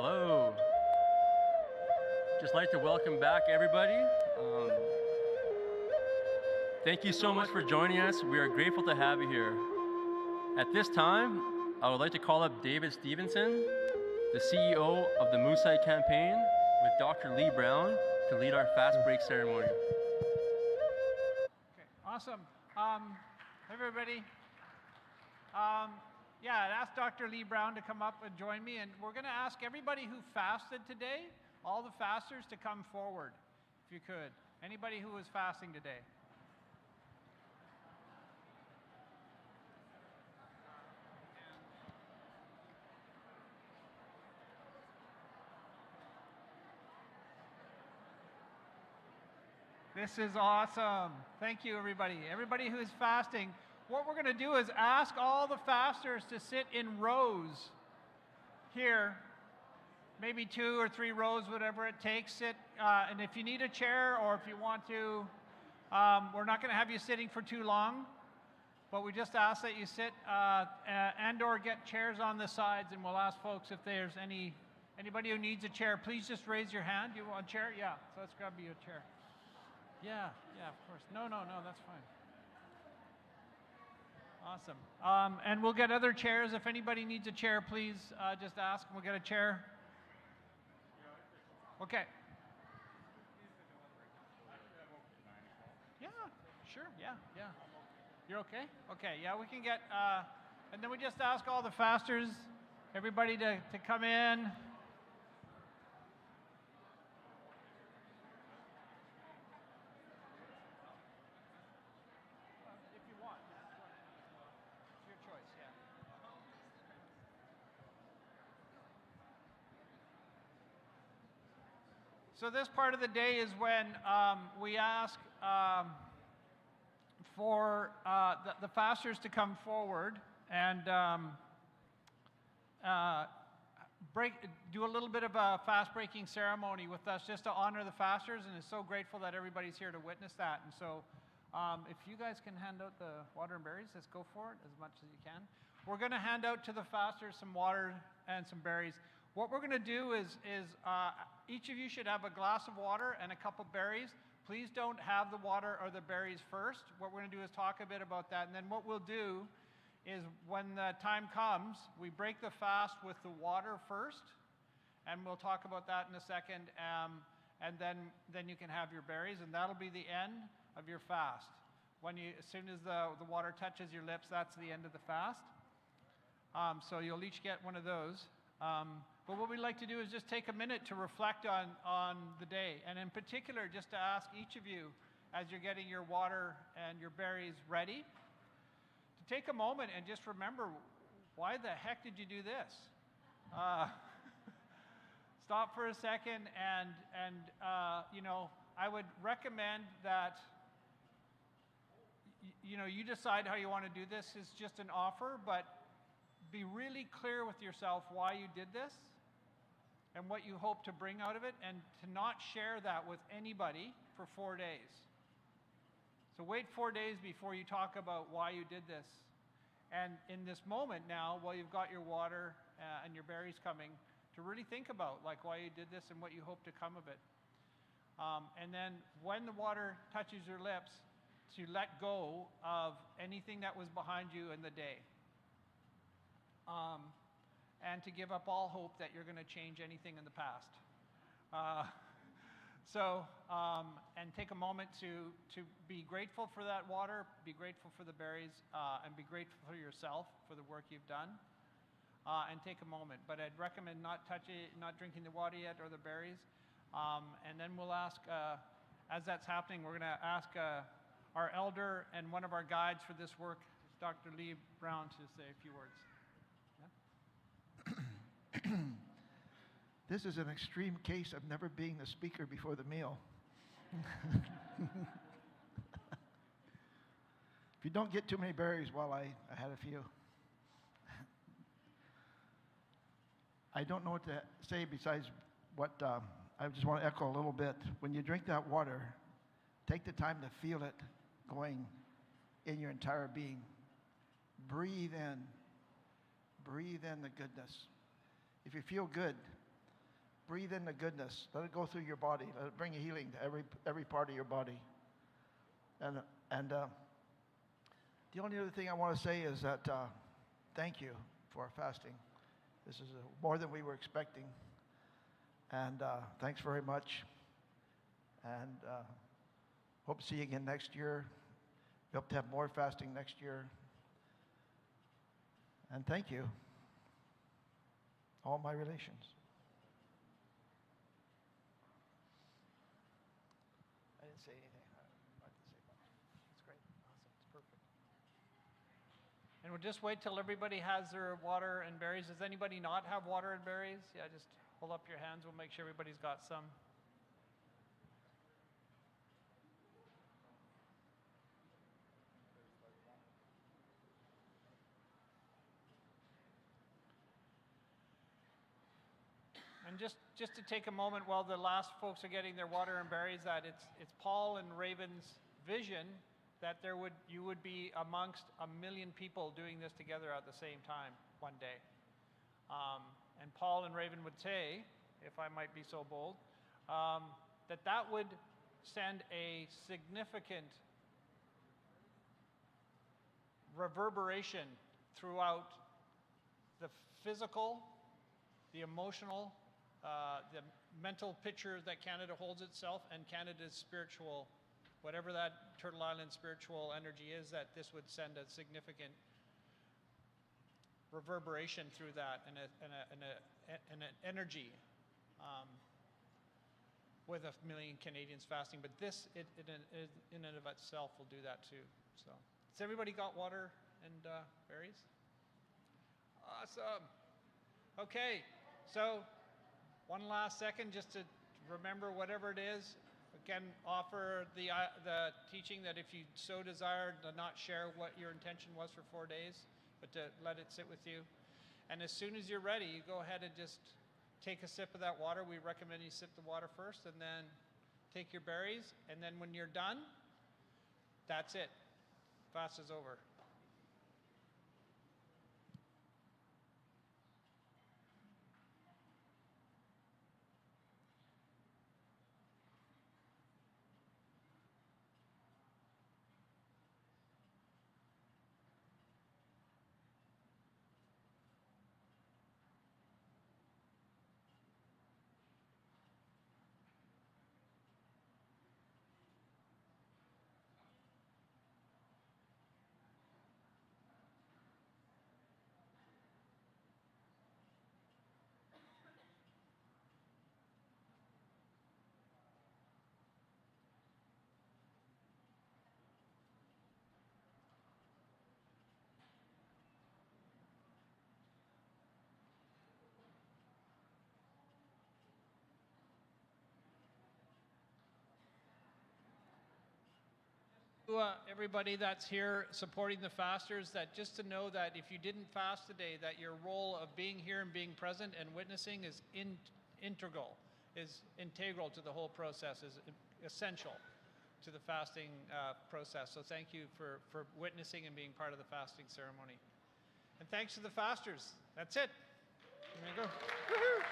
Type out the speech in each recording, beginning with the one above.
Hello. Just like to welcome back everybody. Thank you so much for joining us. We are grateful to have you here. At this time, I would like to call up David Stevenson, the CEO of the Moosehide campaign, with Dr. Lee Brown to lead our fast break ceremony. Okay, awesome. Everybody. Yeah, I'd ask Dr. Lee Brown to come up and join me, and we're going to ask everybody who fasted today, all the fasters, to come forward, if you could. Anybody who was fasting today. This is awesome. Thank you, everybody. Everybody who is fasting, what we're going to do is ask all the fasters to sit in rows here, maybe 2 or 3 rows, whatever it takes. Sit, and if you need a chair or if you want to, we're not going to have you sitting for too long, but we just ask that you sit and or get chairs on the sides, and we'll ask folks if there's anybody who needs a chair. Please just raise your hand. You want a chair? Yeah, so let's grab you a chair. Yeah, of course. No, that's fine. Awesome. And we'll get other chairs. If anybody needs a chair, please just ask and we'll get a chair. Okay. Yeah, sure. Yeah. You're okay? Okay, yeah, we can get, and then we just ask all the fasters, everybody to come in. So this part of the day is when we ask for the fasters to come forward and do a little bit of a fast breaking ceremony with us just to honor the fasters, and is so grateful that everybody's here to witness that. And so if you guys can hand out the water and berries, let's go for it as much as you can. We're going to hand out to the fasters some water and some berries. What we're going to do is each of you should have a glass of water and a cup of berries. Please don't have the water or the berries first. What we're going to do is talk a bit about that. And then what we'll do is when the time comes, we break the fast with the water first. And we'll talk about that in a second. And then you can have your berries. And that'll be the end of your fast. As soon as the water touches your lips, that's the end of the fast. So you'll each get one of those. But what we'd like to do is just take a minute to reflect on the day, and in particular, just to ask each of you, as you're getting your water and your berries ready, to take a moment and just remember, why the heck did you do this? Stop for a second, and I would recommend that you decide how you want to do this. It's just an offer, but be really clear with yourself why you did this and what you hope to bring out of it, and to not share that with anybody for 4 days. So wait 4 days before you talk about why you did this. And in this moment now, while you've got your water and your berries coming, to really think about why you did this and what you hope to come of it. And then when the water touches your lips, to let go of anything that was behind you in the day. And to give up all hope that you're going to change anything in the past. And take a moment to be grateful for that water, be grateful for the berries, and be grateful for yourself for the work you've done. And take a moment. But I'd recommend not drinking the water yet or the berries. And then we'll ask, as that's happening, we're going to ask our elder and one of our guides for this work, Dr. Lee Brown, to say a few words. This is an extreme case of never being the speaker before the meal. If you don't get too many berries, well, I had a few. I don't know what to say besides what I just want to echo a little bit. When you drink that water, take the time to feel it going in your entire being. Breathe in the goodness. If you feel good, breathe in the goodness. Let it go through your body. Let it bring healing to every part of your body. And the only other thing I want to say is that thank you for fasting. This is more than we were expecting. And thanks very much. And hope to see you again next year. We hope to have more fasting next year. And thank you, all my relations. I didn't say anything. I didn't say much. It's great. Awesome. It's perfect. And we'll just wait till everybody has their water and berries. Does anybody not have water and berries? Yeah, just hold up your hands. We'll make sure everybody's got some. And just to take a moment while the last folks are getting their water and berries, that it's Paul and Raven's vision that you would be amongst 1 million people doing this together at the same time one day. And Paul and Raven would say, if I might be so bold, that would send a significant reverberation throughout the physical, the emotional, the mental picture that Canada holds itself, and Canada's spiritual, whatever that Turtle Island spiritual energy is, that this would send a significant reverberation through that and an energy with 1 million Canadians fasting. But this, in and of itself, will do that too. So, has everybody got water and berries? Awesome. Okay, so one last second just to remember whatever it is. Again, offer the teaching that if you so desire, to not share what your intention was for 4 days, but to let it sit with you. And as soon as you're ready, you go ahead and just take a sip of that water. We recommend you sip the water first, and then take your berries. And then when you're done, that's it. Fast is over. Everybody that's here supporting the fasters, that just to know that if you didn't fast today, that your role of being here and being present and witnessing is integral to the whole process, is essential to the fasting process. So thank you for witnessing and being part of the fasting ceremony. And thanks to the fasters. That's it. There you go. Woohoo!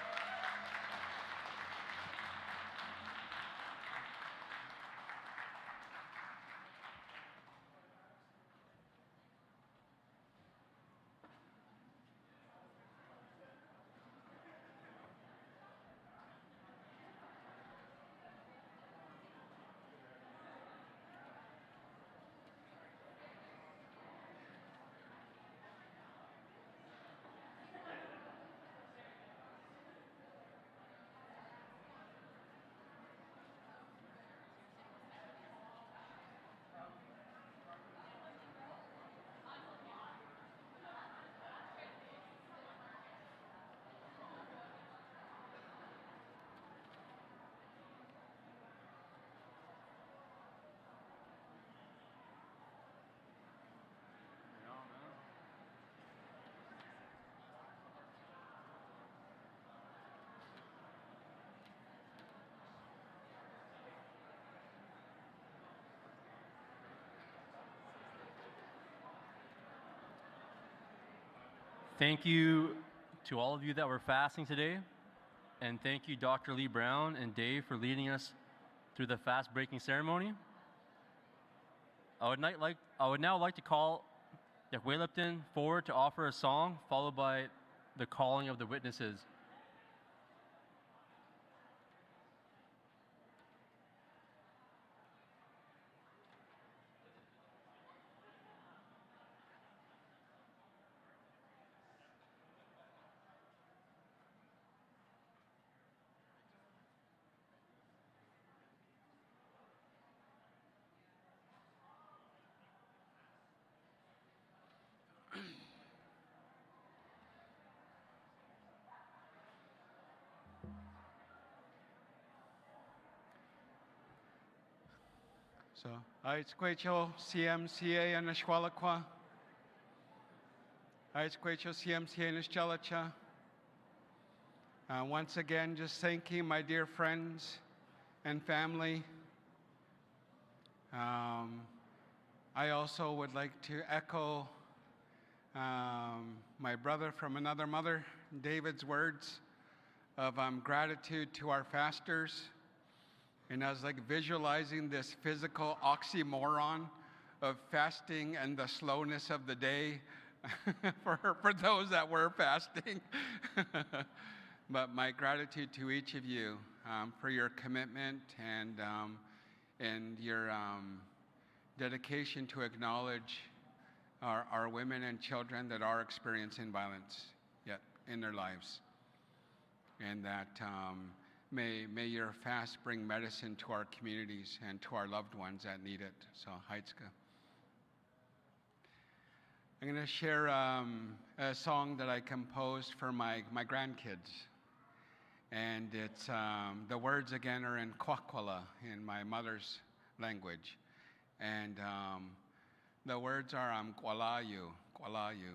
Thank you to all of you that were fasting today. And thank you, Dr. Lee Brown and Dave, for leading us through the fast breaking ceremony. I would now like to call Yuxwelupton forward to offer a song, followed by the calling of the witnesses. So, Aitzquecho CMCA and Ashwalakwa. Aitzquecho CMCA and Ashchalacha. Once again, just thanking my dear friends and family. I also would like to echo my brother from another mother, David's words of gratitude to our fasters. And I was like visualizing this physical oxymoron of fasting and the slowness of the day for those that were fasting. But my gratitude to each of you for your commitment and your dedication to acknowledge our women and children that are experiencing violence yet in their lives. And that may your fast bring medicine to our communities and to our loved ones that need it. So, Heitska. I'm going to share a song that I composed for my grandkids. And it's, the words again are in Kwakwala, in my mother's language. And the words are Kwalayu, Kwalayu.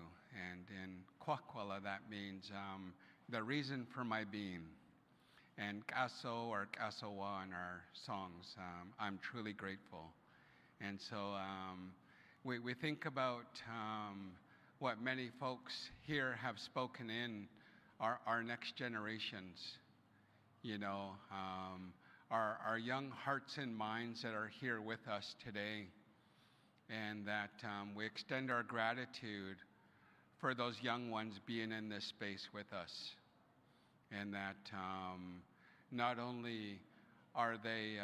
And in Kwakwala, that means the reason for my being. And Kaso or Kasowa in our songs, I'm truly grateful. And so we think about what many folks here have spoken in our next generations, you know, our young hearts and minds that are here with us today, and that we extend our gratitude for those young ones being in this space with us. And that not only are they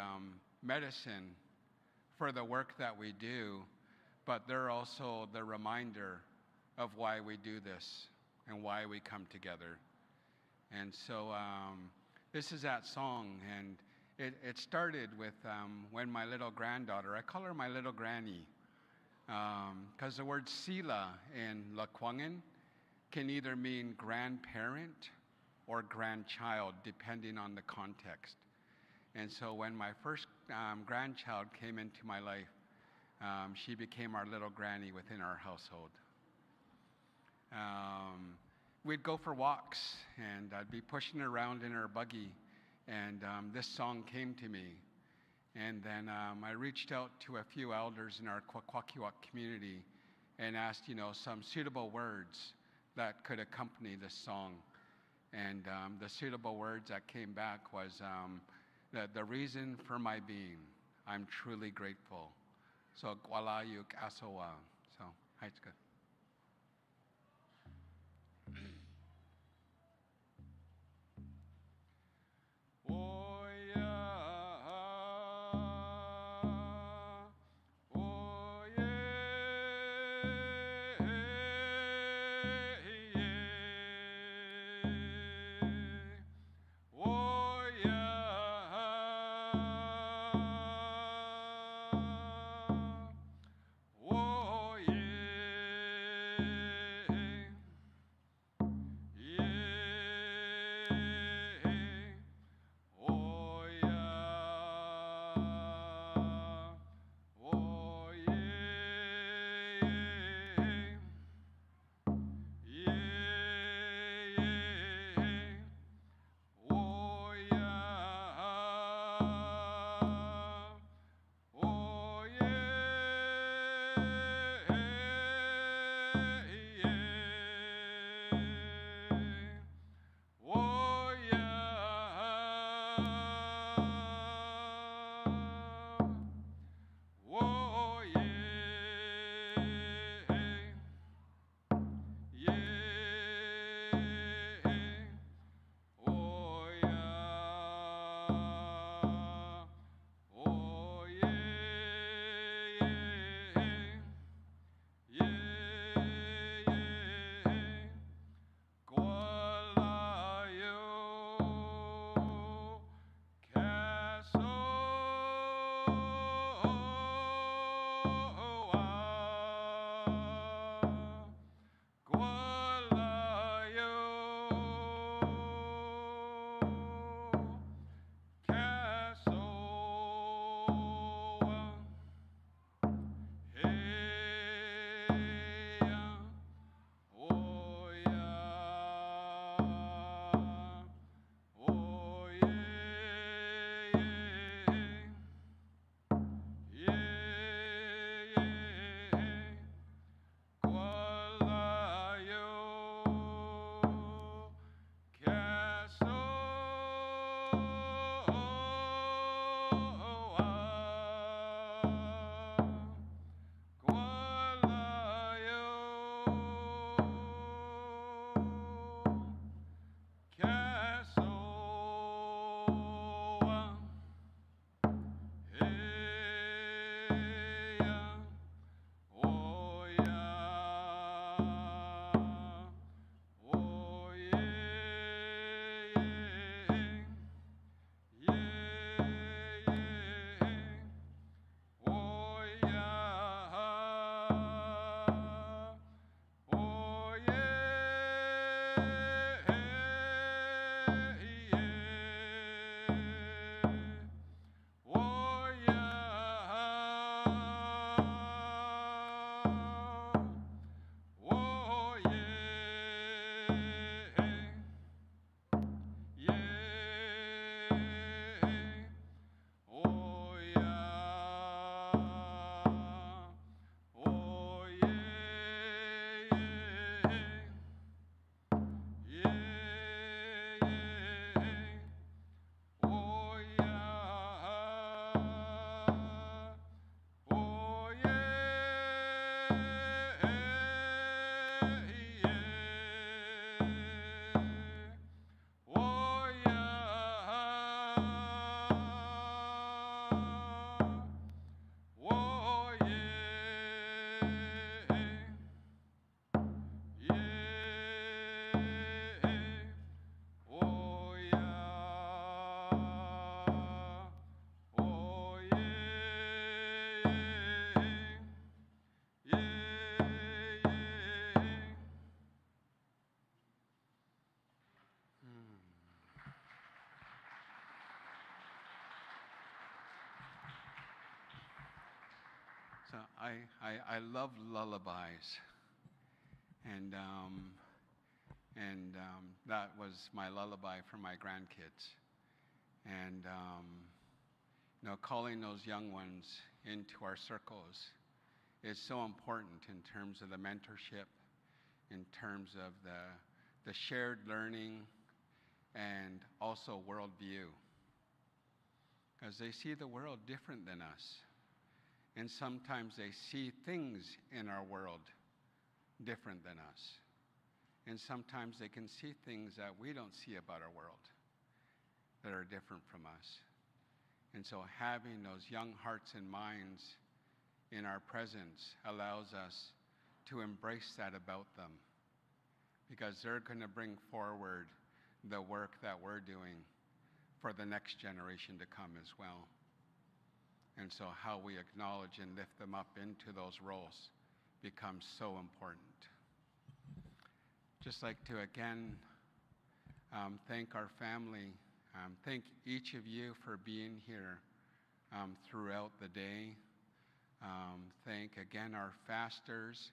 medicine for the work that we do, but they're also the reminder of why we do this and why we come together. And so this is that song, and it started with when my little granddaughter, I call her my little granny, because the word Sila in Lekwungen can either mean grandparent or grandchild, depending on the context. And so when my first grandchild came into my life, she became our little granny within our household. We'd go for walks, and I'd be pushing her around in her buggy, and this song came to me. And then I reached out to a few elders in our Kwakwakiwak community and asked, you know, some suitable words that could accompany this song. And the suitable words that came back was the reason for my being. I'm truly grateful. So, Kwalayuk Asowa. So, Heitska. I love lullabies, and that was my lullaby for my grandkids. And calling those young ones into our circles is so important in terms of the mentorship, in terms of the shared learning, and also worldview. Because they see the world different than us. And sometimes they see things in our world different than us. And sometimes they can see things that we don't see about our world that are different from us. And so having those young hearts and minds in our presence allows us to embrace that about them, because they're going to bring forward the work that we're doing for the next generation to come as well. And so how we acknowledge and lift them up into those roles becomes so important. Just like to again thank our family, thank each of you for being here throughout the day. Thank again our fasters,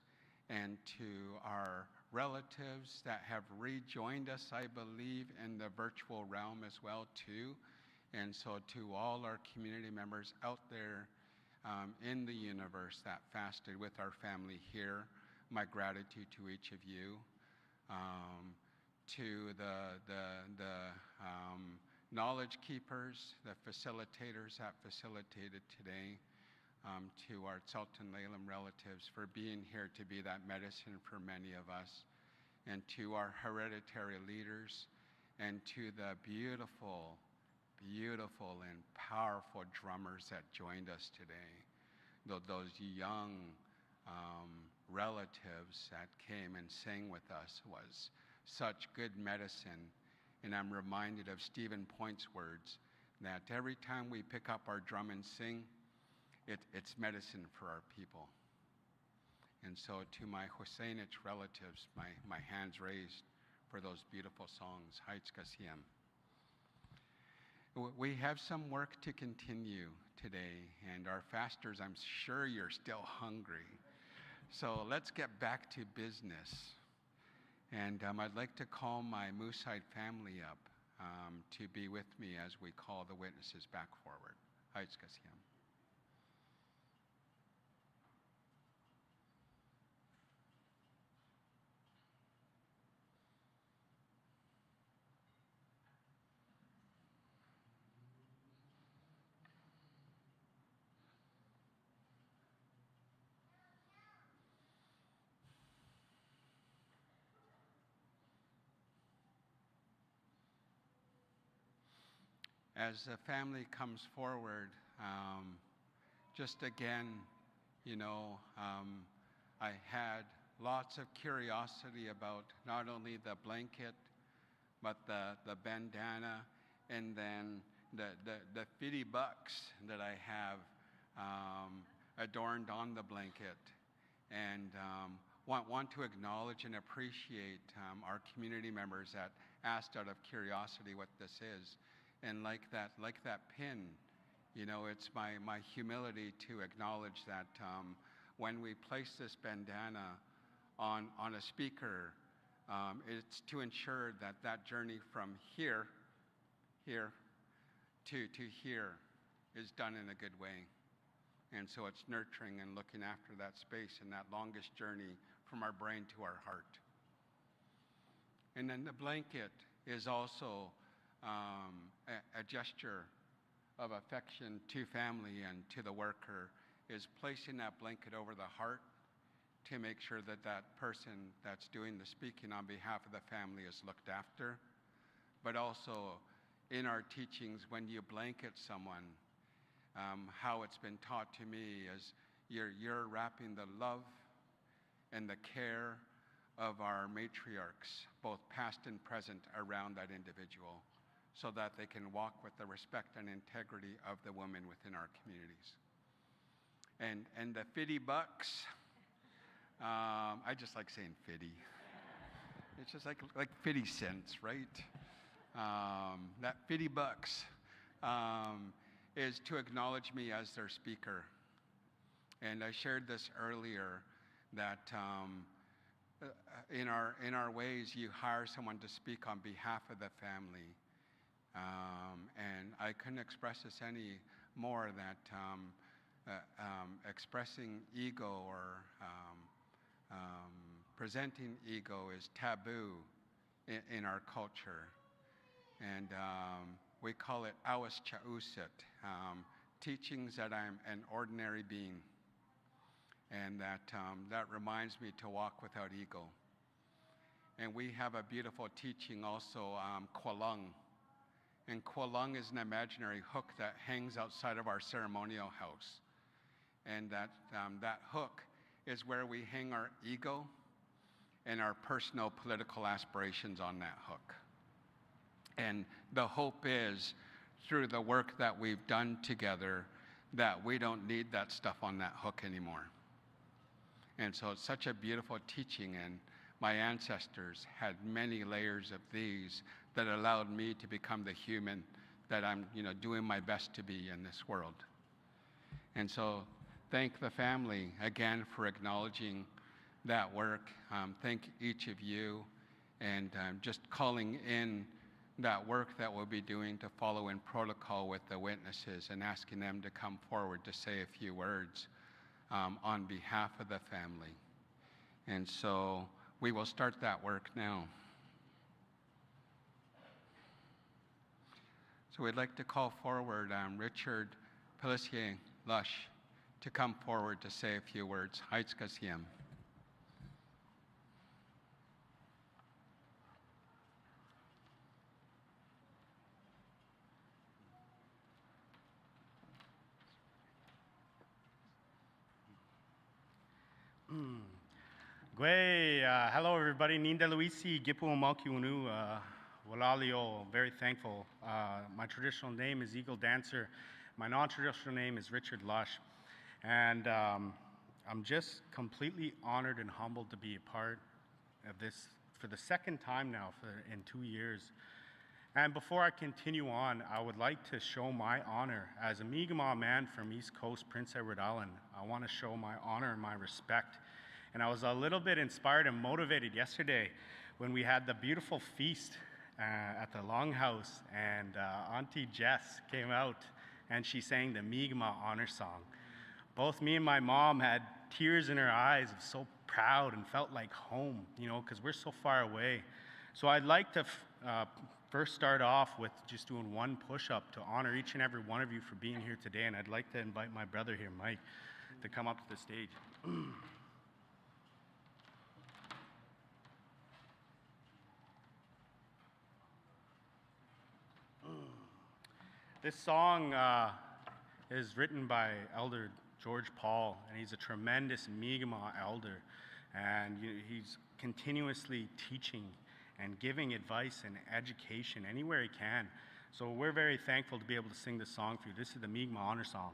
and to our relatives that have rejoined us, I believe, in the virtual realm as well too. And so to all our community members out there in the universe that fasted with our family here, my gratitude to each of you. To the knowledge keepers, the facilitators that facilitated today, to our Sultan Laylam relatives for being here to be that medicine for many of us, and to our hereditary leaders, and to the beautiful and powerful drummers that joined us today. Those young relatives that came and sang with us was such good medicine. And I'm reminded of Stephen Point's words that every time we pick up our drum and sing, it's medicine for our people. And so to my Husseinich relatives, my hands raised for those beautiful songs. Haitz Kasiem. We have some work to continue today, and our fasters, I'm sure you're still hungry. So let's get back to business. And I'd like to call my Mooside family up to be with me as we call the witnesses back forward. Haitz Kasiem. As the family comes forward, just again, I had lots of curiosity about not only the blanket, but the bandana, and then the 50 bucks that I have adorned on the blanket. And want to acknowledge and appreciate our community members that asked out of curiosity what this is. And like that pin, it's my humility to acknowledge that when we place this bandana on a speaker, it's to ensure that journey from here to here is done in a good way. And so it's nurturing and looking after that space and that longest journey from our brain to our heart. And then the blanket is also a gesture of affection to family and to the worker, is placing that blanket over the heart to make sure that that person that's doing the speaking on behalf of the family is looked after. But also in our teachings, when you blanket someone, how it's been taught to me is you're wrapping the love and the care of our matriarchs, both past and present, around that individual, so that they can walk with the respect and integrity of the women within our communities. And the 50 bucks, I just like saying 50. It's just like 50 cents, right? That 50 bucks is to acknowledge me as their speaker. And I shared this earlier that in our ways, you hire someone to speak on behalf of the family. And I couldn't express this any more that expressing ego or presenting ego is taboo in our culture. And we call it awas chausit, teachings that I'm an ordinary being. And that reminds me to walk without ego. And we have a beautiful teaching also, kwalung. And kwalung is an imaginary hook that hangs outside of our ceremonial house. And that hook is where we hang our ego and our personal political aspirations on that hook. And the hope is, through the work that we've done together, that we don't need that stuff on that hook anymore. And so it's such a beautiful teaching, and my ancestors had many layers of these that allowed me to become the human that I'm doing my best to be in this world. And so thank the family again for acknowledging that work. Thank each of you, and just calling in that work that we'll be doing to follow in protocol with the witnesses and asking them to come forward to say a few words on behalf of the family. And so we will start that work now. So we'd like to call forward Richard Pelissier Lush to come forward to say a few words. Haitzkasiem. Hello everybody. Ninda Luisi, Gipu Malkiunu, Walalio, very thankful. My traditional name is Eagle Dancer. My non-traditional name is Richard Lush. And I'm just completely honored and humbled to be a part of this for the second time now in 2 years. And before I continue on, I would like to show my honor. As a Mi'kmaq man from East Coast, Prince Edward Island, I want to show my honor and my respect. And I was a little bit inspired and motivated yesterday when we had the beautiful feast at the Longhouse, and Auntie Jess came out and she sang the Mi'kmaq honor song. Both me and my mom had tears in our eyes of so proud and felt like home, because we're so far away. So I'd like to first start off with just doing one push-up to honor each and every one of you for being here today, and I'd like to invite my brother here, Mike, to come up to the stage. This song is written by Elder George Paul, and he's a tremendous Mi'kmaq elder, and he's continuously teaching and giving advice and education anywhere he can. So we're very thankful to be able to sing this song for you. This is the Mi'kmaq honor song.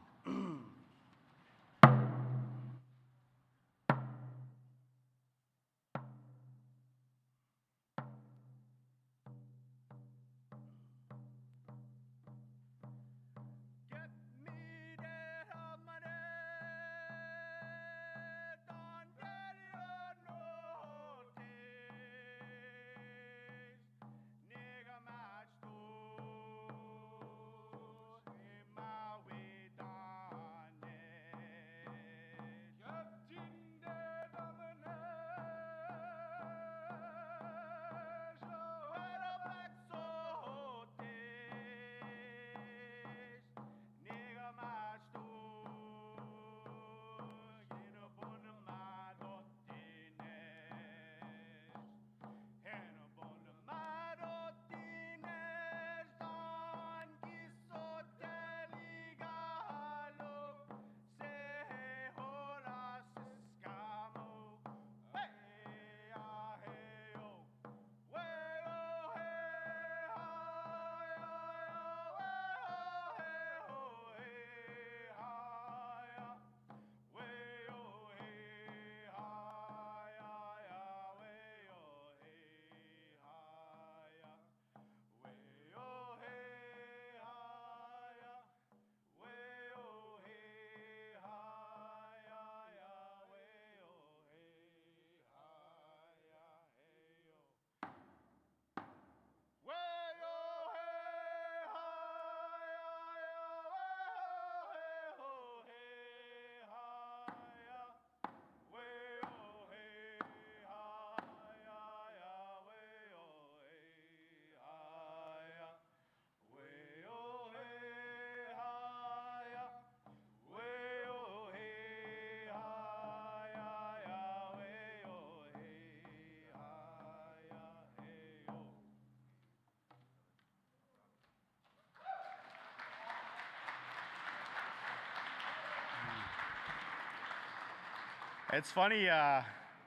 It's funny,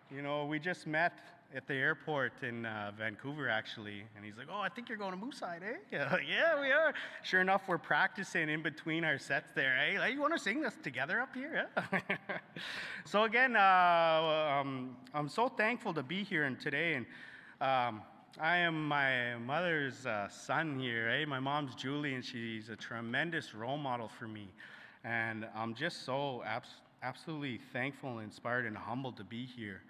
you know, we just met at the airport in Vancouver, actually, and he's like, "Oh, I think you're going to Mooside, eh?" Yeah, we are. Sure enough, we're practicing in between our sets there, eh? Like, you want to sing this together up here? Yeah? So again, I'm so thankful to be here and today, and I am my mother's son here, eh? My mom's Julie, and she's a tremendous role model for me, and I'm just so absolutely thankful and inspired and humbled to be here.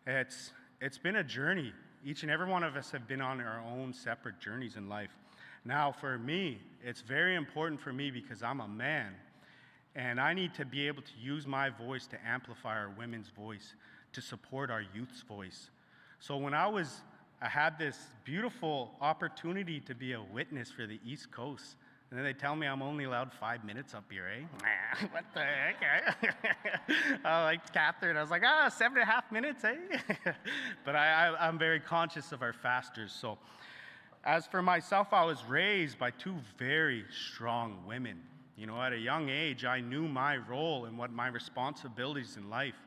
It's been a journey. Each and every one of us have been on our own separate journeys in life. Now, for me, it's very important for me because I'm a man, and I need to be able to use my voice to amplify our women's voice, to support our youth's voice. So when I had this beautiful opportunity to be a witness for the East Coast, and then they tell me I'm only allowed 5 minutes up here, eh? What the heck? I like Catherine. I was like, 7.5 minutes, eh? But I'm very conscious of our fasters. So as for myself, I was raised by two very strong women. You know, at a young age, I knew my role and what my responsibilities in life.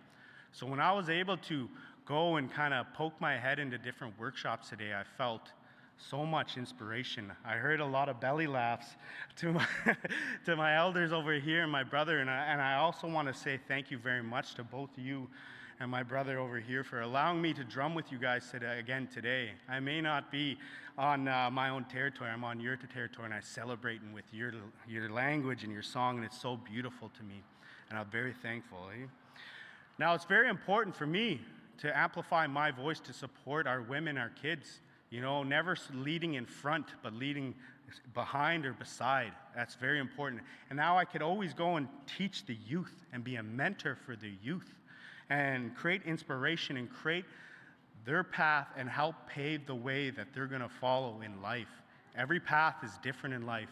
So when I was able to go and kind of poke my head into different workshops today, I felt so much inspiration. I heard a lot of belly laughs to my elders over here and my brother, and I also want to say thank you very much to both you and my brother over here for allowing me to drum with you guys today. I may not be on my own territory, I'm on your territory, and I celebrate with your language and your song, and it's so beautiful to me, and I'm very thankful. Eh? Now, it's very important for me to amplify my voice to support our women, our kids. You know, never leading in front, but leading behind or beside. That's very important. And now I could always go and teach the youth and be a mentor for the youth and create inspiration and create their path and help pave the way that they're going to follow in life. Every path is different in life.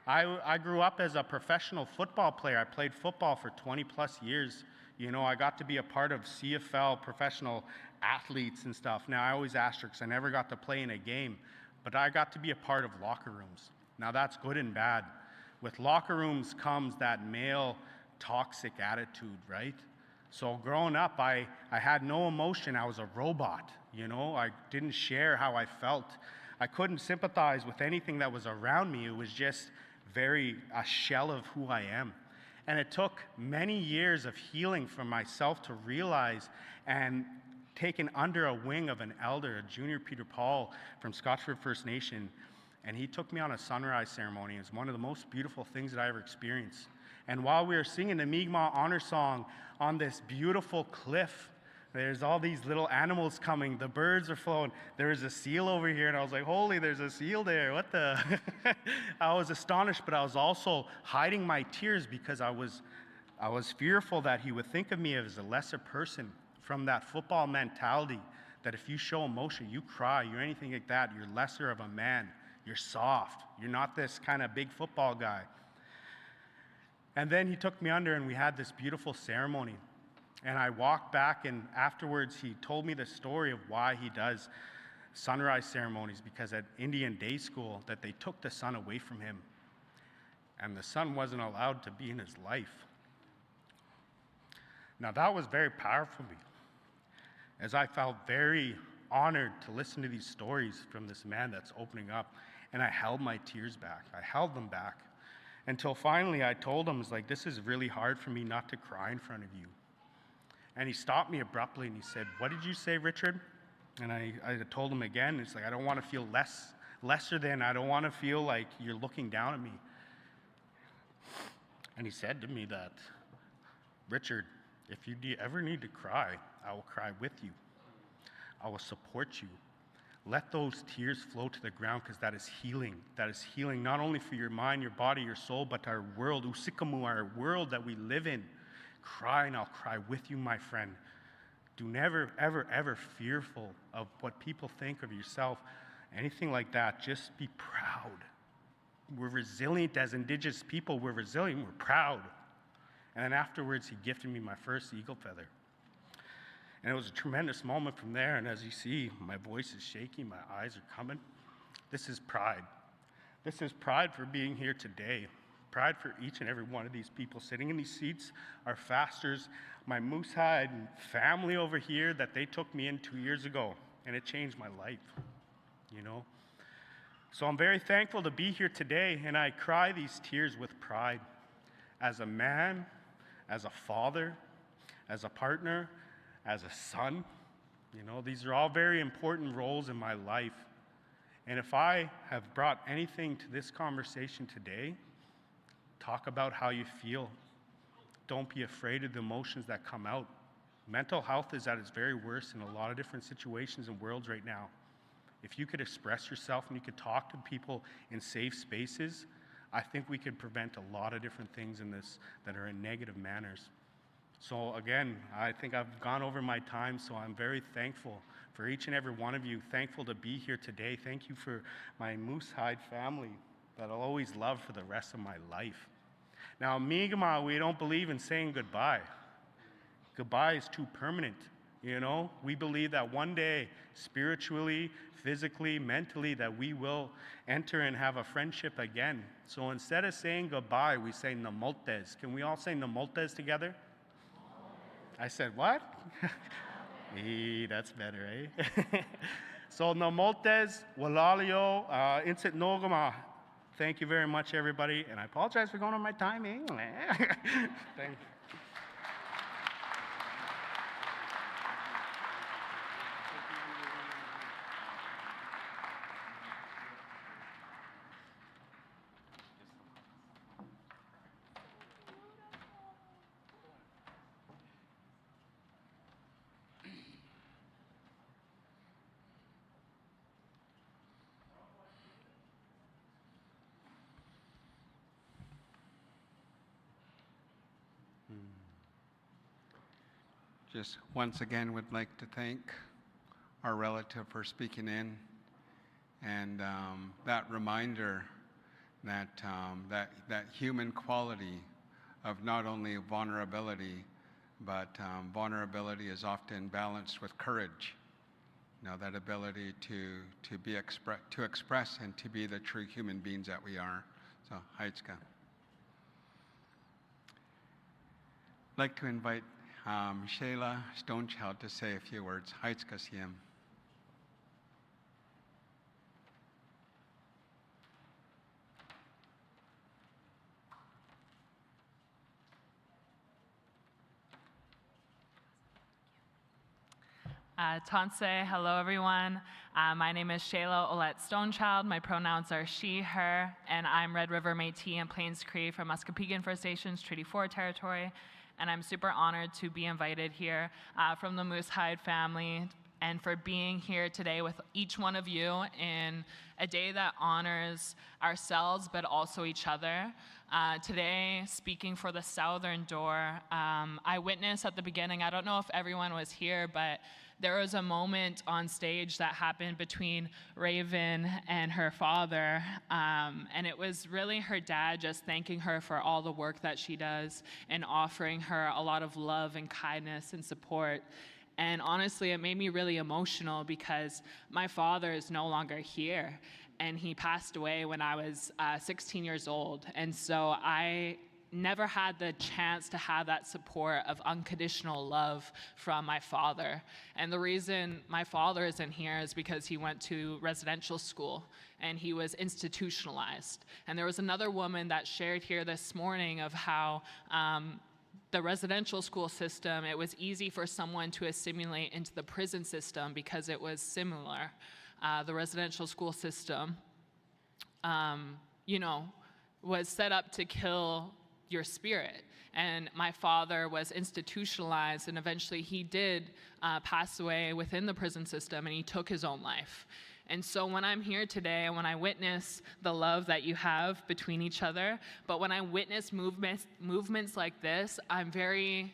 I grew up as a professional football player. I played football for 20 plus years. You know, I got to be a part of CFL professional athletes and stuff. Now, I always asterisk, I never got to play in a game, but I got to be a part of locker rooms. Now, that's good and bad. With locker rooms comes that male toxic attitude, right? So growing up, I had no emotion. I was a robot, you know? I didn't share how I felt. I couldn't sympathize with anything that was around me. It was just a shell of who I am. And it took many years of healing for myself to realize and taken under a wing of an elder, a junior Peter Paul from Scotchford First Nation, and he took me on a sunrise ceremony. It was one of the most beautiful things that I ever experienced. And while we were singing the Mi'kmaq honor song on this beautiful cliff, there's all these little animals coming, the birds are flowing, there was a seal over here, and I was like, holy, there's a seal there, what the? I was astonished, but I was also hiding my tears because I was fearful that he would think of me as a lesser person from that football mentality, that if you show emotion, you cry, you're anything like that, you're lesser of a man, you're soft, you're not this kind of big football guy. And then he took me under and we had this beautiful ceremony. And I walked back, and afterwards he told me the story of why he does sunrise ceremonies, because at Indian day school that they took the sun away from him, and the sun wasn't allowed to be in his life. Now that was very powerful for me, as I felt very honored to listen to these stories from this man that's opening up, and I held my tears back. I held them back until finally I told him, like, this is really hard for me not to cry in front of you. And he stopped me abruptly and he said, what did you say, Richard? And I told him again, it's like, I don't want to feel lesser than, I don't want to feel like you're looking down at me. And he said to me that, Richard, if you ever need to cry, I will cry with you. I will support you. Let those tears flow to the ground, because that is healing. That is healing not only for your mind, your body, your soul, but our world, Usikamu, our world that we live in. Cry and I'll cry with you, my friend. Do never, ever, ever fearful of what people think of yourself, anything like that. Just be proud. We're resilient as Indigenous people. We're resilient. We're proud. And then afterwards, he gifted me my first eagle feather. And it was a tremendous moment from there. And as you see, my voice is shaking. My eyes are coming. This is pride. This is pride for being here today. pride for each and every one of these people sitting in these seats, our fasters, my Moosehide family over here that they took me in 2 years ago, and it changed my life, you know? So I'm very thankful to be here today, and I cry these tears with pride. As a man, as a father, as a partner, as a son, you know, these are all very important roles in my life. And if I have brought anything to this conversation today, talk about how you feel. Don't be afraid of the emotions that come out. Mental health is at its very worst in a lot of different situations and worlds right now. If you could express yourself and you could talk to people in safe spaces, I think we could prevent a lot of different things in this that are in negative manners. So again, I think I've gone over my time, so I'm very thankful for each and every one of you. Thankful to be here today. Thank you for my Moosehide family that I'll always love for the rest of my life. Now, Mi'kmaq, we don't believe in saying goodbye. Goodbye is too permanent, you know? We believe that one day, spiritually, physically, mentally, that we will enter and have a friendship again. So instead of saying goodbye, we say namoltes. Can we all say namoltes together? I said, what? That's better, eh? So, namoltes, walalio, insit nogama. Thank you very much, everybody. And I apologize for going on my timing. Thank you. Just once again would like to thank our relative for speaking in, and that reminder that, that human quality of not only vulnerability, but vulnerability is often balanced with courage. You know, that ability to express and to be the true human beings that we are. So, Heitska. I'd like to invite Shayla Stonechild to say a few words. Heitska Siem. Tanse, hello everyone. My name is Shayla Olette Stonechild. My pronouns are she, her, and I'm Red River Métis and Plains Cree from Muscopegan First Nations Treaty 4 territory. And I'm super honored to be invited here from the Moosehide family and for being here today with each one of you in a day that honors ourselves but also each other. Today, speaking for the Southern Door, I witnessed at the beginning, I don't know if everyone was here, but there was a moment on stage that happened between Raven and her father, and it was really her dad just thanking her for all the work that she does and offering her a lot of love and kindness and support. And honestly, it made me really emotional because my father is no longer here, and he passed away when I was 16 years old. And so I never had the chance to have that support of unconditional love from my father. And the reason my father isn't here is because he went to residential school and he was institutionalized. And there was another woman that shared here this morning of how the residential school system, it was easy for someone to assimilate into the prison system because it was similar. The residential school system, was set up to kill your spirit. And my father was institutionalized, and eventually he did pass away within the prison system, and he took his own life. And so when I'm here today, and when I witness the love that you have between each other, but when I witness movements like this, I'm very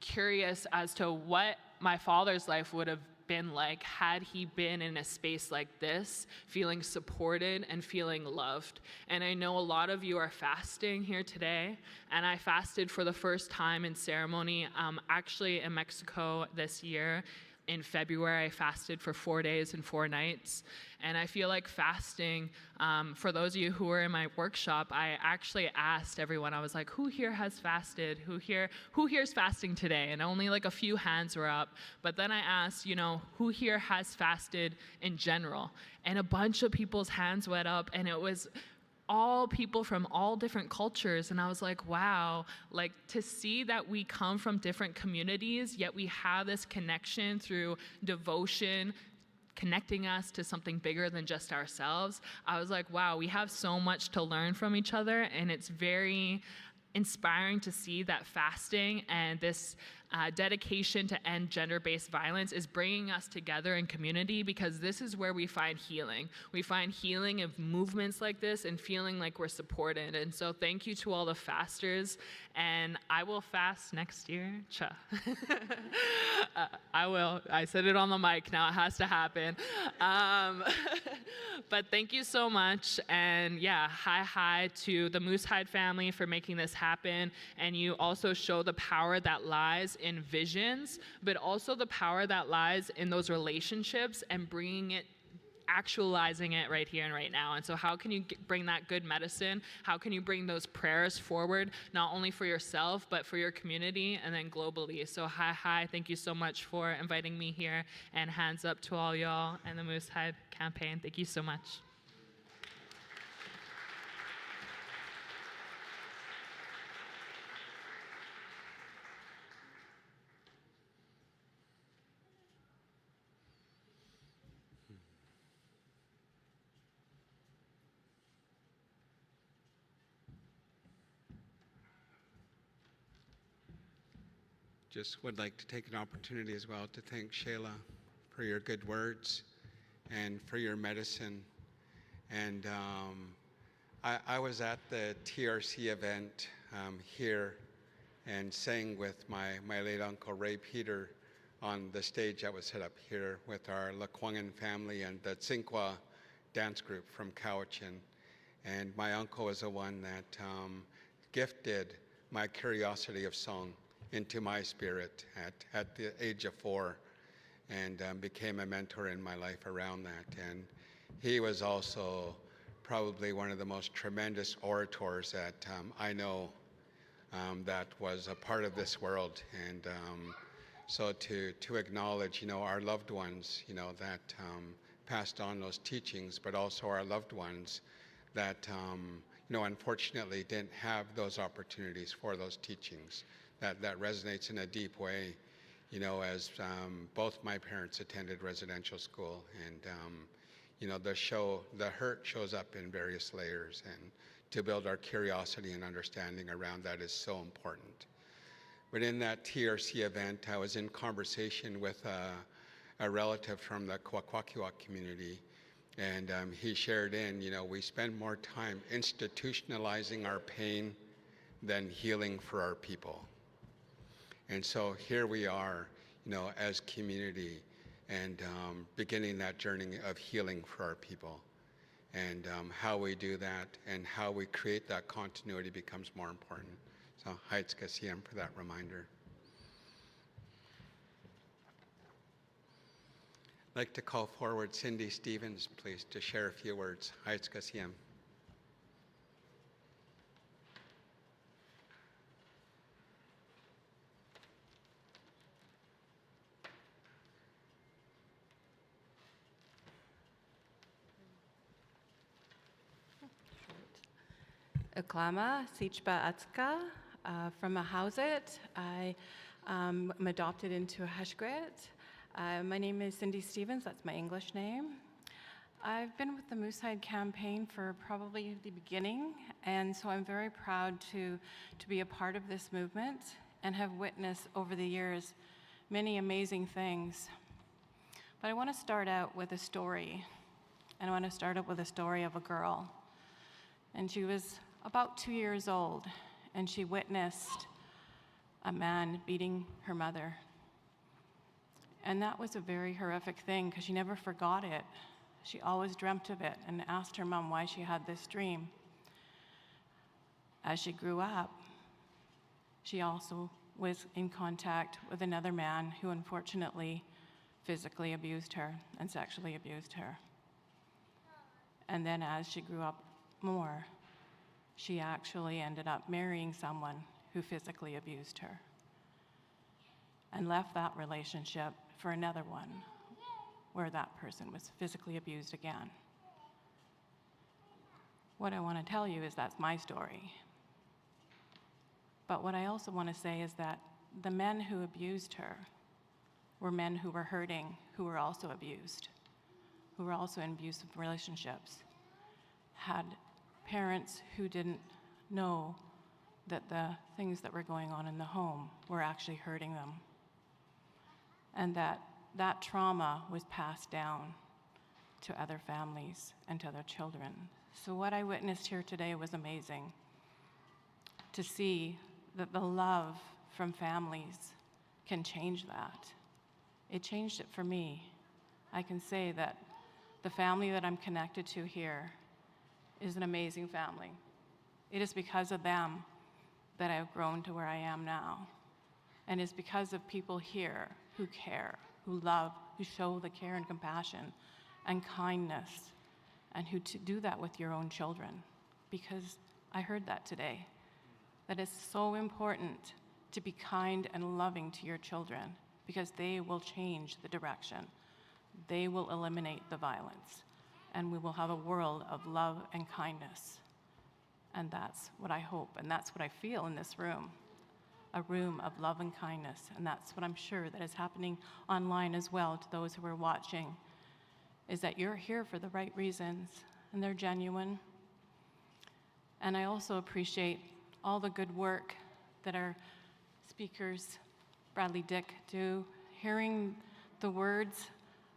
curious as to what my father's life would have been like had he been in a space like this, feeling supported and feeling loved. And I know a lot of you are fasting here today, and I fasted for the first time in ceremony, actually in Mexico this year. in February, I fasted for 4 days and 4 nights. And I feel like fasting, for those of you who were in my workshop, I actually asked everyone, I was like, who here has fasted? Who here's fasting today? And only like a few hands were up. But then I asked, who here has fasted in general? And a bunch of people's hands went up, and it was all people from all different cultures. And I was like, wow, like to see that we come from different communities, yet we have this connection through devotion, connecting us to something bigger than just ourselves. I was like, wow, we have so much to learn from each other, and it's very inspiring to see that fasting and this dedication to end gender-based violence is bringing us together in community, because this is where we find healing. We find healing of movements like this and feeling like we're supported. And so thank you to all the fasters, and I will fast next year. Cha. I will. I said it on the mic, now it has to happen. But thank you so much, and yeah, hi to the Moose Hide family for making this happen. And you also show the power that lies in visions, but also the power that lies in those relationships and actualizing it right here and right now. And so how can you bring that good medicine? How can you bring those prayers forward, not only for yourself, but for your community and then globally? So hi, thank you so much for inviting me here, and hands up to all y'all and the Moose Hide campaign. Thank you so much. Just would like to take an opportunity as well to thank Shayla for your good words and for your medicine. And I was at the TRC event here and sang with my late uncle Ray Peter on the stage that was set up here with our Lekwungen family and the Tsinkwah dance group from Cowichan. And my uncle was the one that gifted my curiosity of song into my spirit at the age of 4, and became a mentor in my life around that. And he was also probably one of the most tremendous orators that I know that was a part of this world. And so to acknowledge, our loved ones, that passed on those teachings, but also our loved ones that, unfortunately didn't have those opportunities for those teachings. That resonates in a deep way, as both my parents attended residential school, and the hurt shows up in various layers, and to build our curiosity and understanding around that is so important. But in that TRC event, I was in conversation with a relative from the Kwakwaka'wakw community, and he shared we spend more time institutionalizing our pain than healing for our people. And so here we are, as community, and beginning that journey of healing for our people. And how we do that and how we create that continuity becomes more important. So, Heights Kasiem for that reminder. I'd like to call forward Cindy Stevens, please, to share a few words. Heights Kasiem. Uklama, Sichba Atska, from Ahouset. I'm adopted into a Heshgrit. My name is Cindy Stevens, that's my English name. I've been with the Moose Hide campaign for probably the beginning, and so I'm very proud to be a part of this movement and have witnessed over the years many amazing things. But I want to start out with a story, and I want to start out with a story of a girl. And she was about 2 years old, and she witnessed a man beating her mother. And that was a very horrific thing, because she never forgot it. She always dreamt of it and asked her mom why she had this dream. As she grew up, she also was in contact with another man who unfortunately physically abused her and sexually abused her. And then as she grew up more, she actually ended up marrying someone who physically abused her and left that relationship for another one where that person was physically abused again. What I want to tell you is that's my story. But what I also want to say is that the men who abused her were men who were hurting, who were also abused, who were also in abusive relationships, had parents who didn't know that the things that were going on in the home were actually hurting them, and that trauma was passed down to other families and to other children. So what I witnessed here today was amazing, to see that the love from families can change that. It changed it for me. I can say that the family that I'm connected to here is an amazing family. It is because of them that I've grown to where I am now. And it's because of people here who care, who love, who show the care and compassion and kindness, and who do that with your own children. Because I heard that today, that it's so important to be kind and loving to your children, because they will change the direction. They will eliminate the violence, and we will have a world of love and kindness. And that's what I hope, and that's what I feel in this room, a room of love and kindness. And that's what I'm sure that is happening online as well to those who are watching, is that you're here for the right reasons, and they're genuine. And I also appreciate all the good work that our speakers, Bradley Dick, do, hearing the words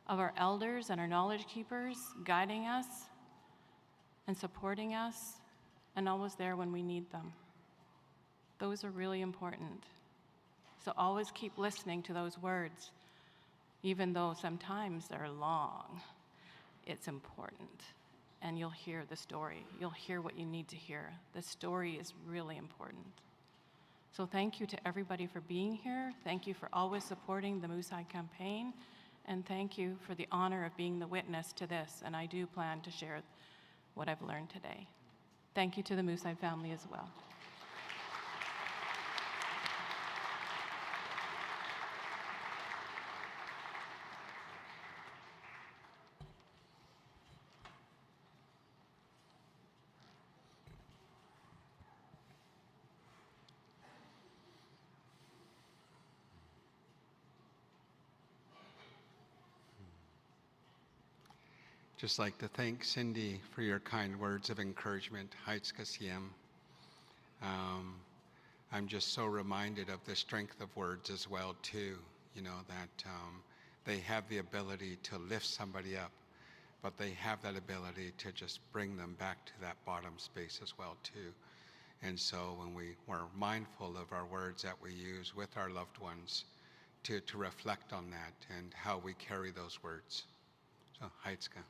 of our elders and our knowledge keepers guiding us and supporting us and always there when we need them. Those are really important. So always keep listening to those words, even though sometimes they're long. It's important. And you'll hear the story. You'll hear what you need to hear. The story is really important. So thank you to everybody for being here. Thank you for always supporting the Moosehide campaign. And thank you for the honor of being the witness to this. And I do plan to share what I've learned today. Thank you to the Moosehide family as well. Just like to thank Cindy for your kind words of encouragement. I'm just so reminded of the strength of words as well too, that they have the ability to lift somebody up, but they have that ability to just bring them back to that bottom space as well too. And so when we're mindful of our words that we use with our loved ones, to reflect on that and how we carry those words. So, Heitska.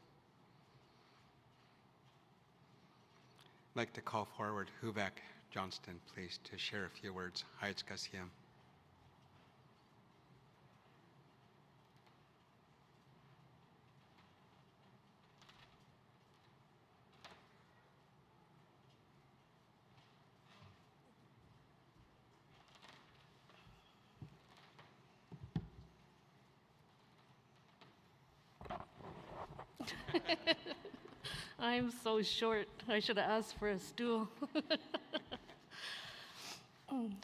I'd like to call forward Huvek Johnston, please, to share a few words. Heitska Siem. I'm so short. I should have asked for a stool.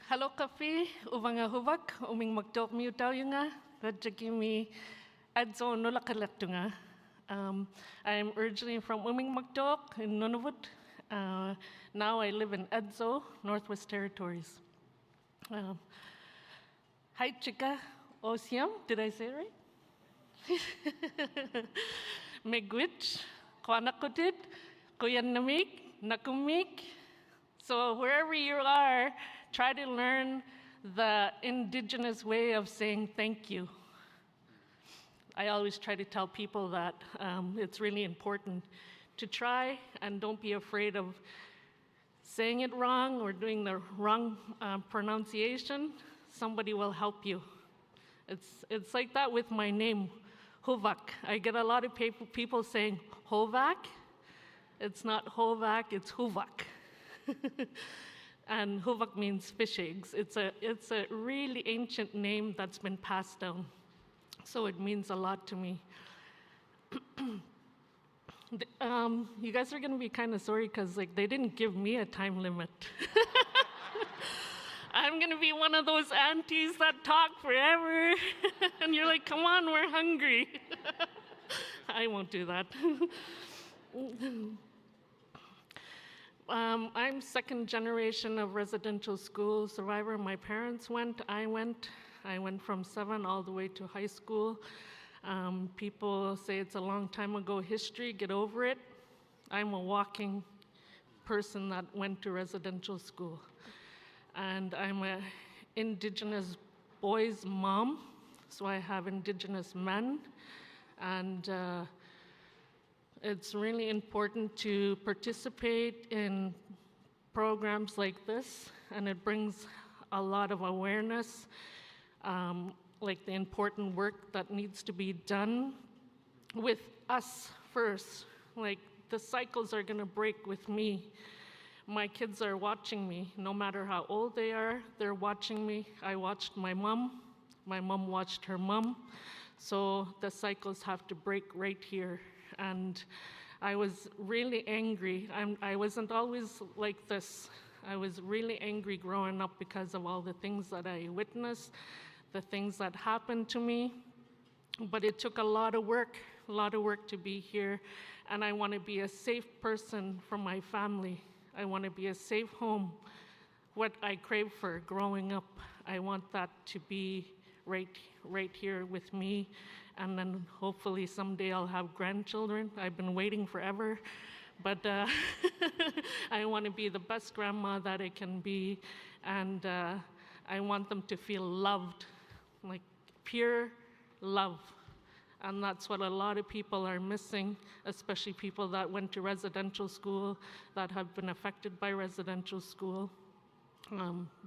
Hello, Kafi. Uvanga huvak. Uming magtok mi utaw yunga. Rajagimi adzo nolakalatunga. I'm originally from Uming Magtok in Nunavut. Now I live in Edzo, Northwest Territories. Hi, Chika Osiam. Did I say it right? Megwich. Kwanakotit, Koyanamik, Nakumik. So wherever you are, try to learn the indigenous way of saying thank you. I always try to tell people that it's really important to try and don't be afraid of saying it wrong or doing the wrong pronunciation. Somebody will help you. It's like that with my name. Huvak. I get a lot of people saying Hovak. It's not Hovak, it's Huvak. And Huvak means fish eggs. It's a really ancient name that's been passed down. So it means a lot to me. You guys are gonna be kind of sorry because like they didn't give me a time limit. I'm gonna be one of those aunties that talk forever, and you're like, come on, we're hungry. I won't do that. I'm second generation of residential school survivor. My parents went, I went from 7 all the way to high school. People say it's a long time ago history, get over it. I'm a walking person that went to residential school. And I'm an Indigenous boy's mom, so I have Indigenous men. And it's really important to participate in programs like this, and it brings a lot of awareness, like the important work that needs to be done with us first. Like the cycles are gonna break with me. My kids are watching me, no matter how old they are, they're watching me. I watched my mom watched her mom. So the cycles have to break right here. And I was really angry. I wasn't always like this. I was really angry growing up because of all the things that I witnessed, the things that happened to me. But it took a lot of work to be here. And I want to be a safe person for my family. I want to be a safe home. What I crave for growing up, I want that to be right here with me. And then hopefully someday I'll have grandchildren. I've been waiting forever. But I want to be the best grandma that I can be. And I want them to feel loved, like pure love. And that's what a lot of people are missing, especially people that went to residential school, that have been affected by residential school,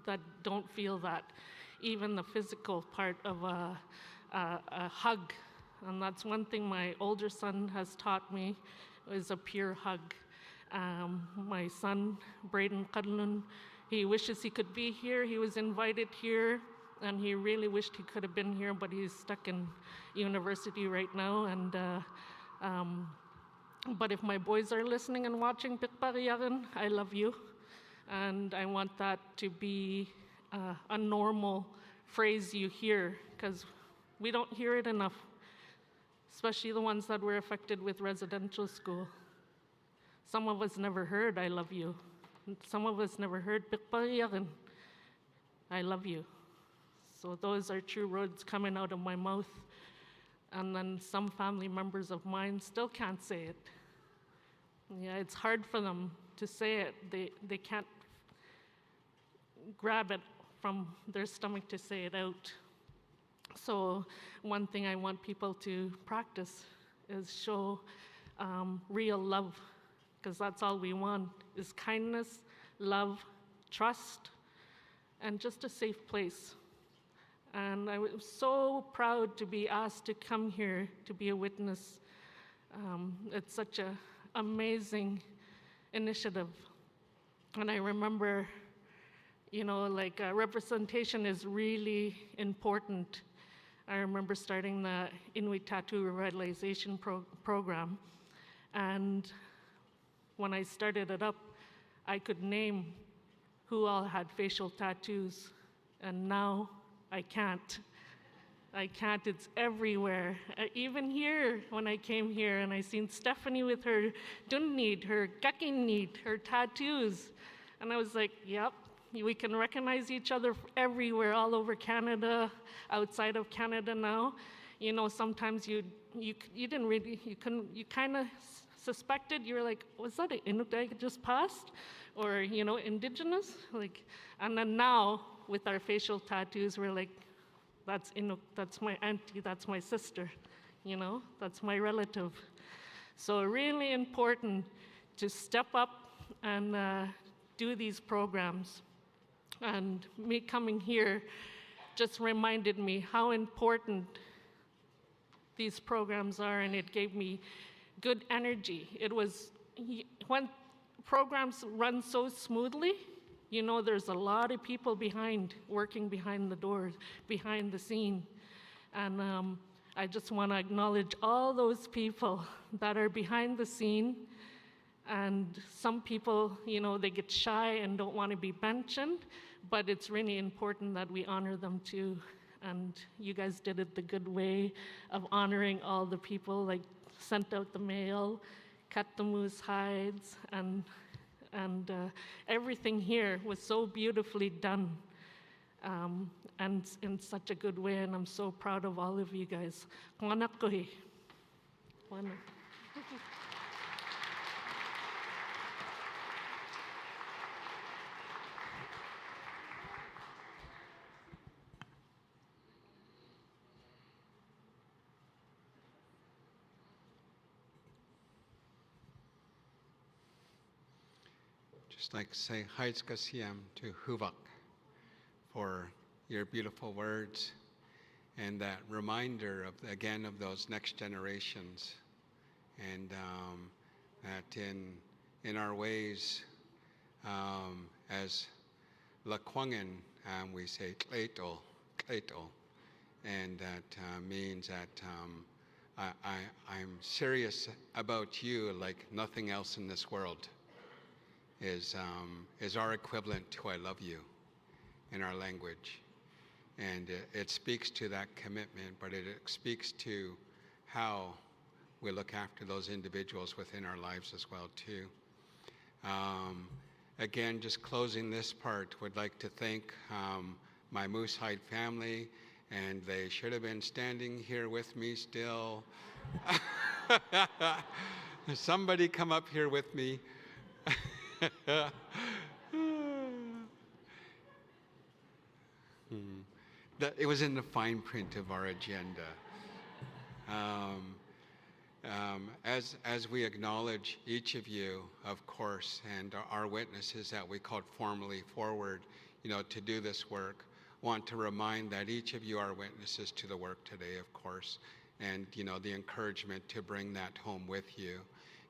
that don't feel that. Even the physical part of a hug, and that's one thing my older son has taught me, is a pure hug. My son, Braden Cudlin, he wishes he could be here. He was invited here, and he really wished he could have been here, but he's stuck in university right now. And but if my boys are listening and watching, Pikpariyaran, I love you. And I want that to be a normal phrase you hear, because we don't hear it enough, especially the ones that were affected with residential school. Some of us never heard, I love you. Some of us never heard, Pikpariyaran, I love you. So those are true words coming out of my mouth. And then some family members of mine still can't say it. Yeah, it's hard for them to say it. They can't grab it from their stomach to say it out. So one thing I want people to practice is show real love, because that's all we want, is kindness, love, trust, and just a safe place. And I was so proud to be asked to come here to be a witness. It's such an amazing initiative. And I remember, like representation is really important. I remember starting the Inuit Tattoo Revitalization Program. And when I started it up, I could name who all had facial tattoos. And now I can't. It's everywhere. Even here, when I came here and I seen Stephanie with her Dunnid, her Gakinid, her tattoos. And I was like, yep, we can recognize each other everywhere, all over Canada, outside of Canada now. Sometimes you kind of suspected, you were like, was that an Inuk that just passed? Or, Indigenous? And then now, with our facial tattoos, we're like, that's Inuk, that's my auntie, that's my sister, that's my relative. So really important to step up and do these programs. And me coming here just reminded me how important these programs are, and it gave me good energy. It was, when programs run so smoothly, you know, there's a lot of people working behind the doors, behind the scene. And I just want to acknowledge all those people that are behind the scene. And some people, you know, they get shy and don't want to be mentioned, but it's really important that we honor them too. And you guys did it the good way of honoring all the people, like sent out the mail, cut the moose hides, and everything here was so beautifully done, and in such a good way, and I'm so proud of all of you guys. Wanakohi. Wana. Just like to say Haitzkasiam to Huvak for your beautiful words and that reminder of, again, of those next generations, and that in our ways, as Lakwangan, we say Kleto, and that means that I'm serious about you like nothing else in this world. Is our equivalent to I love you in our language. And it speaks to that commitment, but it speaks to how we look after those individuals within our lives as well too. Again, just closing this part, would like to thank my Moose Hide family, and they should have been standing here with me still. Somebody come up here with me. It was in the fine print of our agenda. As we acknowledge each of you, of course, and our witnesses that we called formally forward, you know, to do this work, want to remind that each of you are witnesses to the work today, of course, and you know, the encouragement to bring that home with you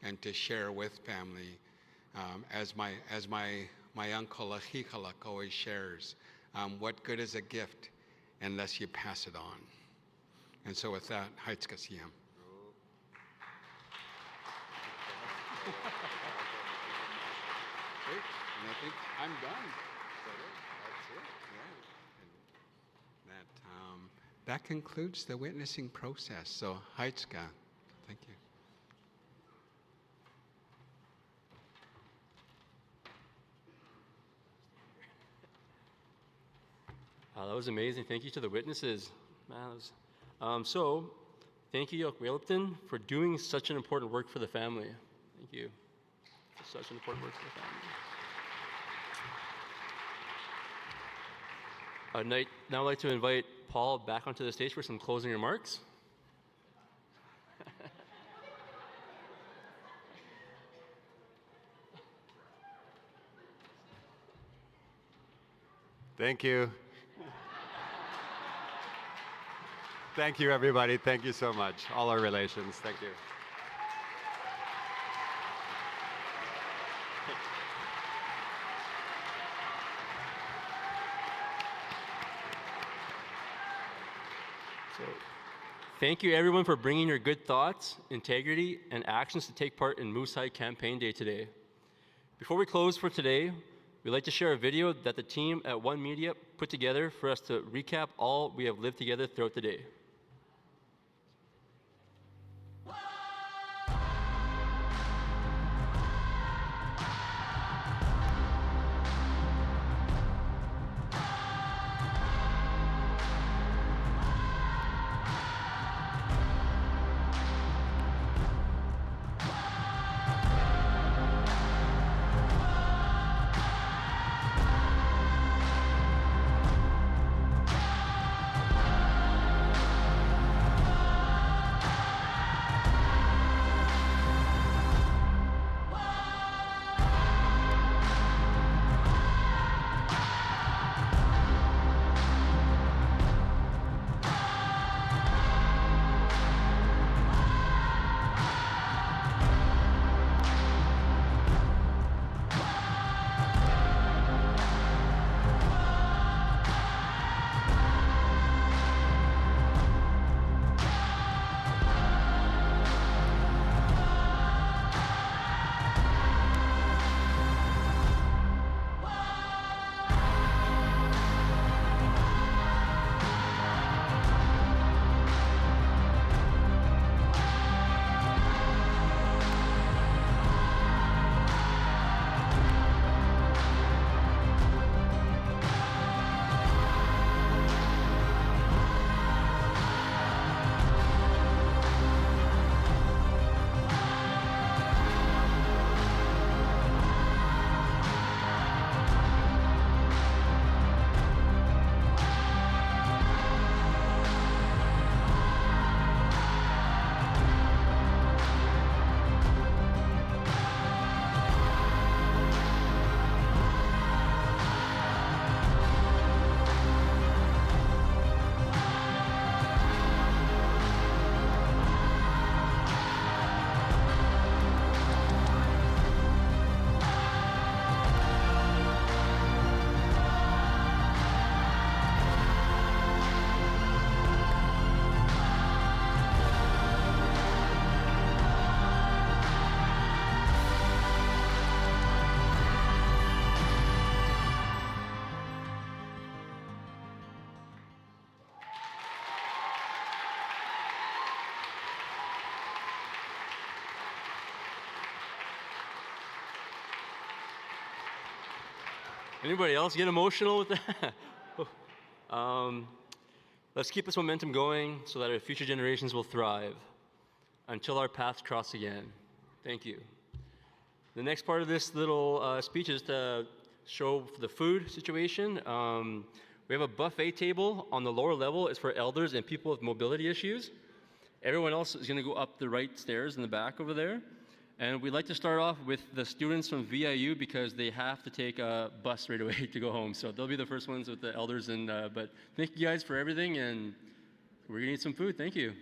and to share with family. As my uncle Ahikalak always shares, what good is a gift unless you pass it on? And so with that, Haitzkasiam. And I think I'm done. That's it. Yeah. And that concludes the witnessing process. So Haitzka, thank you. That was amazing. Thank you to the witnesses. Man, that was, so, thank you, Yuxwelupton, for doing such an important work for the family. Thank you. For such an important work for the family. Now I'd like to invite Paul back onto the stage for some closing remarks. Thank you. Thank you, everybody. Thank you so much. All our relations. Thank you. So, thank you, everyone, for bringing your good thoughts, integrity, and actions to take part in Moose Hide Campaign Day today. Before we close for today, we'd like to share a video that the team at One Media put together for us to recap all we have lived together throughout the day. Anybody else get emotional with that? Let's keep this momentum going so that our future generations will thrive until our paths cross again. Thank you. The next part of this little speech is to show the food situation. We have a buffet table on the lower level. It's for elders and people with mobility issues. Everyone else is going to go up the right stairs in the back over there. And we'd like to start off with the students from VIU because they have to take a bus right away to go home. So they'll be the first ones with the elders. But thank you guys for everything, and we're going to eat some food. Thank you.